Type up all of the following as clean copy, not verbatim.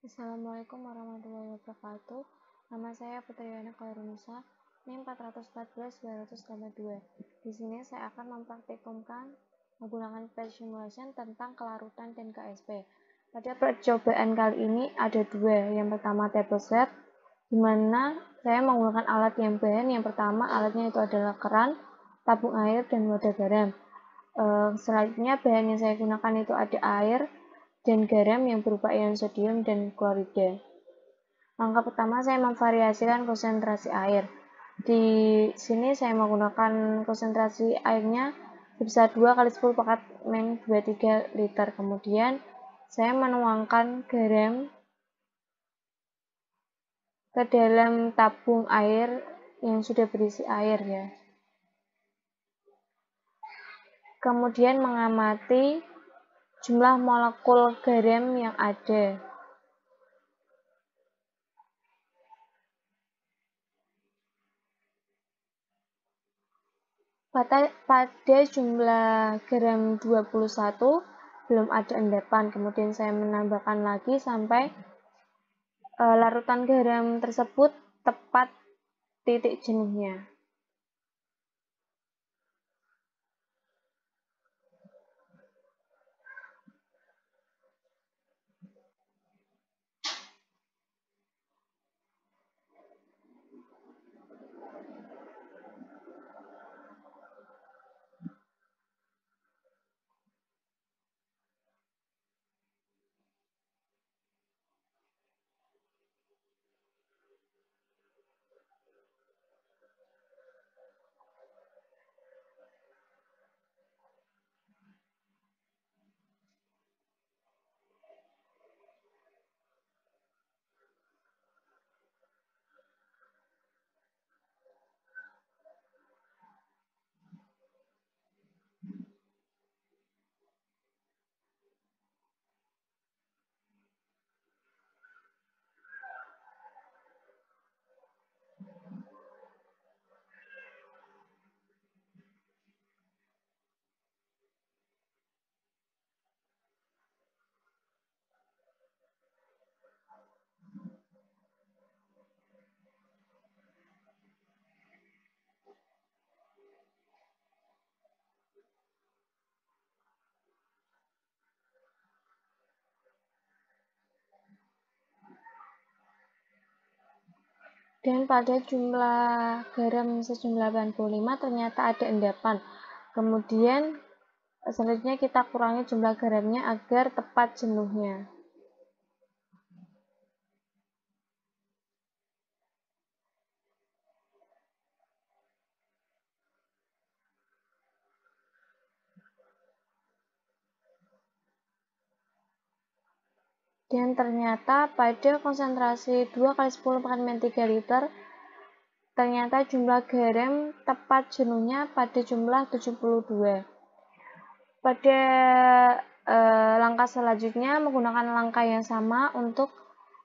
Assalamualaikum warahmatullahi wabarakatuh. Nama saya Putri Yana Khairunisa, NIM 414-282. Di sini saya akan mempraktikumkan menggunakan batch simulation tentang kelarutan dan KSP. Pada percobaan kali ini ada dua. Yang pertama table set, di mana saya menggunakan alat yang bahan. Yang pertama alatnya itu adalah keran, tabung air, dan wadah garam. Selanjutnya bahan yang saya gunakan itu ada air dan garam yang berupa ion sodium dan klorida. Langkah pertama saya memvariasikan konsentrasi air. Di sini saya menggunakan konsentrasi airnya sebesar 2 kali 10 pangkat min 23 liter. Kemudian saya menuangkan garam ke dalam tabung air yang sudah berisi air ya. Kemudian mengamati jumlah molekul garam yang ada. Pada jumlah garam 21 belum ada endapan. Kemudian saya menambahkan lagi sampai larutan garam tersebut tepat titik jenuhnya. Dan pada jumlah garam sejumlah 85 ternyata ada endapan. Kemudian selanjutnya kita kurangi jumlah garamnya agar tepat jenuhnya. Dan ternyata pada konsentrasi 2 kali 10 pangkat min 3 liter, ternyata jumlah garam tepat jenuhnya pada jumlah 72. Pada langkah selanjutnya menggunakan langkah yang sama untuk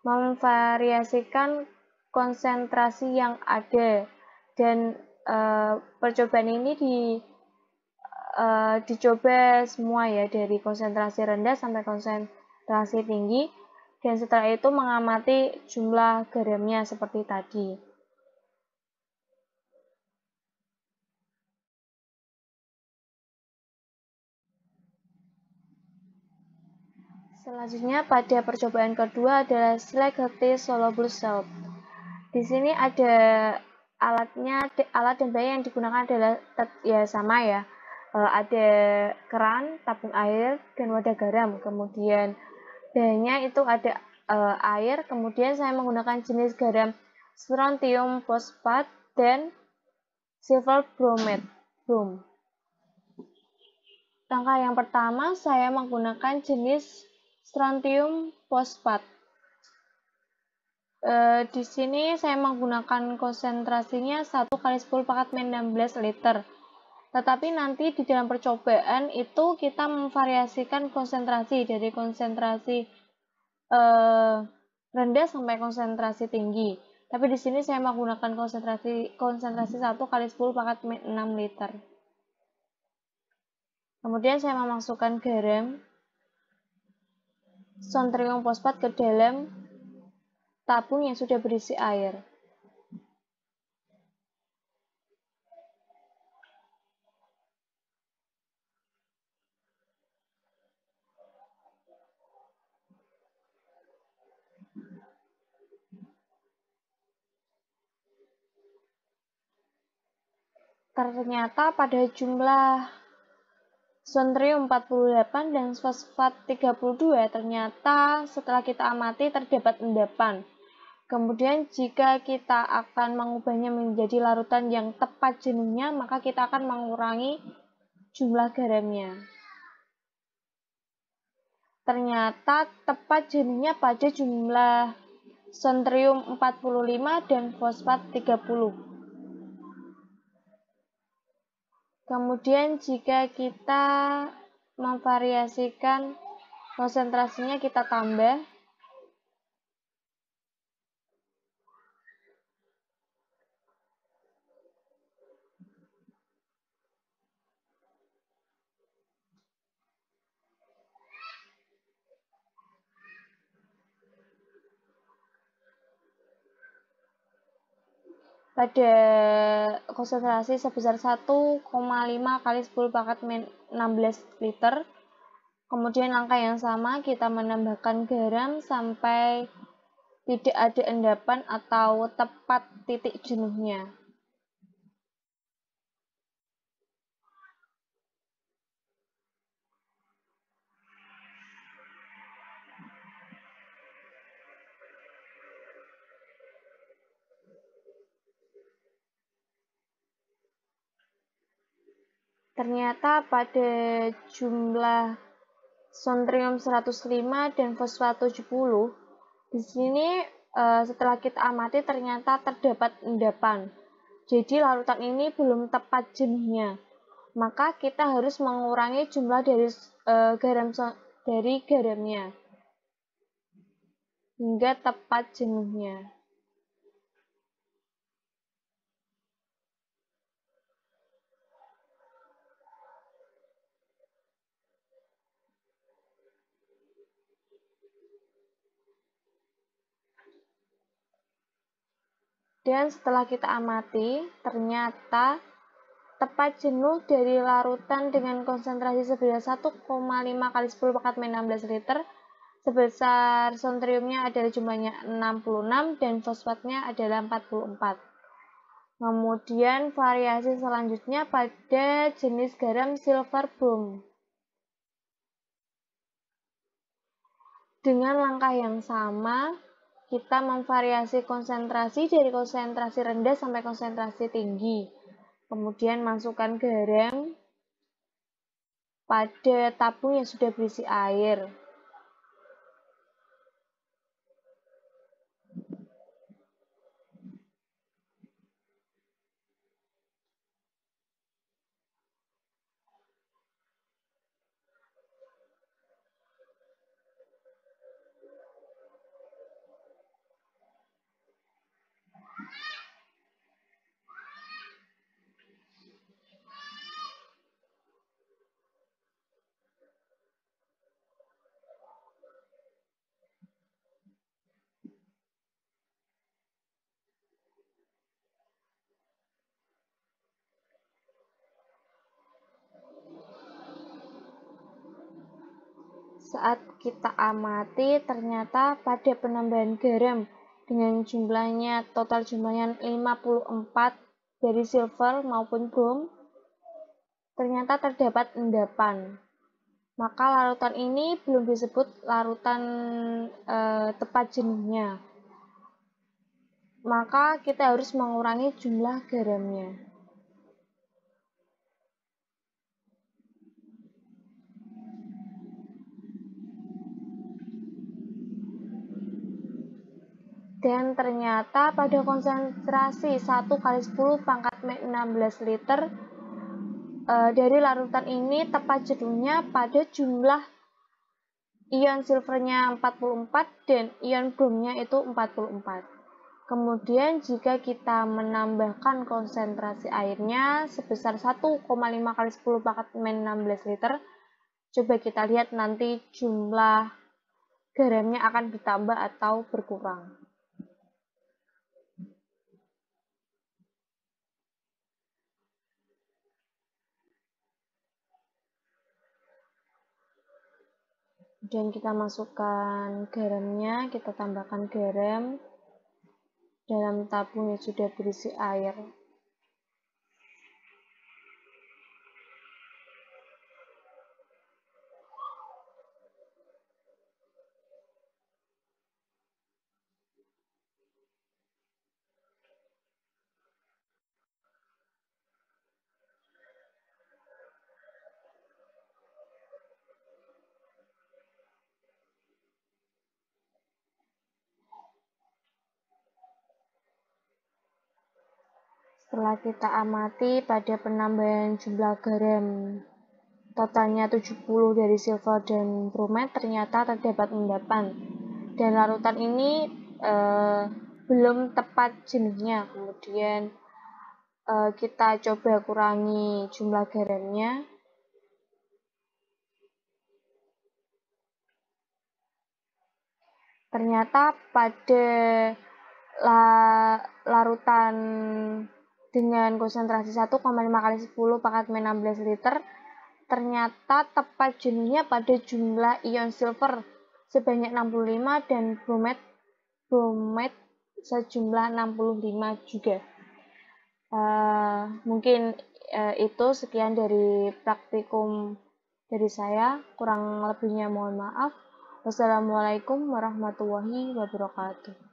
memvariasikan konsentrasi yang ada. Dan percobaan ini dicoba semua ya, dari konsentrasi rendah sampai konsentrasi tinggi, dan setelah itu mengamati jumlah garamnya seperti tadi. Selanjutnya pada percobaan kedua adalah selective soluble salt. Di sini ada alat dan bahan yang digunakan adalah ya sama ya. Ada keran, tabung air, dan wadah garam. Kemudian bahannya itu ada air. Kemudian saya menggunakan jenis garam strontium fosfat dan silver bromide. Langkah yang pertama saya menggunakan jenis strontium fosfat. Di sini saya menggunakan konsentrasinya 1 kali 10 pangkat min 16 liter. Tetapi nanti di dalam percobaan itu kita memvariasikan konsentrasi dari konsentrasi rendah sampai konsentrasi tinggi. Tapi di sini saya menggunakan konsentrasi 1 kali 10 pangkat min 6 liter. Kemudian saya memasukkan garam strontium fosfat ke dalam tabung yang sudah berisi air. Ternyata pada jumlah sontrium 48 dan fosfat 32 ternyata setelah kita amati terdapat endapan. Kemudian jika kita akan mengubahnya menjadi larutan yang tepat jenuhnya, maka kita akan mengurangi jumlah garamnya. Ternyata tepat jenuhnya pada jumlah sontrium 45 dan fosfat 30. Kemudian jika kita memvariasikan konsentrasinya, kita tambah. Pada konsentrasi sebesar 1,5 kali 10 pangkat 16 liter. Kemudian langkah yang sama kita menambahkan garam sampai tidak ada endapan atau tepat titik jenuhnya. Ternyata pada jumlah sontrium 105 dan fosfat 70, di sini setelah kita amati ternyata terdapat endapan. Jadi larutan ini belum tepat jenuhnya. Maka kita harus mengurangi jumlah dari garamnya hingga tepat jenuhnya. Dan setelah kita amati, ternyata tepat jenuh dari larutan dengan konsentrasi sebesar 1,5 kali 10 pangkat 16 liter, sebesar sontriumnya adalah jumlahnya 66 dan fosfatnya adalah 44. Kemudian variasi selanjutnya pada jenis garam silver boom. Dengan langkah yang sama, kita memvariasi konsentrasi dari konsentrasi rendah sampai konsentrasi tinggi. Kemudian masukkan garam pada tabung yang sudah berisi air. Saat kita amati, ternyata pada penambahan garam dengan total jumlahnya 54 dari silver maupun brom, ternyata terdapat endapan. Maka larutan ini belum disebut larutan tepat jenuhnya. Maka kita harus mengurangi jumlah garamnya. Dan ternyata pada konsentrasi 1 kali 10 pangkat 16 liter dari larutan ini tepat jenuhnya pada jumlah ion silvernya 44 dan ion bromnya itu 44. Kemudian jika kita menambahkan konsentrasi airnya sebesar 1,5 kali 10 pangkat 16 liter, coba kita lihat nanti jumlah garamnya akan bertambah atau berkurang. Kemudian kita masukkan garamnya, kita tambahkan garam dalam tabung yang sudah berisi air. Setelah kita amati pada penambahan jumlah garam totalnya 70 dari silver dan bromide, ternyata terdapat endapan dan larutan ini belum tepat jenuhnya. Kemudian kita coba kurangi jumlah garamnya. Ternyata pada larutan dengan konsentrasi 1,5 kali 10 pangkat 16 liter, ternyata tepat jenuhnya pada jumlah ion silver sebanyak 65 dan bromide sejumlah 65 juga. Mungkin itu sekian dari praktikum dari saya, kurang lebihnya mohon maaf. Wassalamualaikum warahmatullahi wabarakatuh.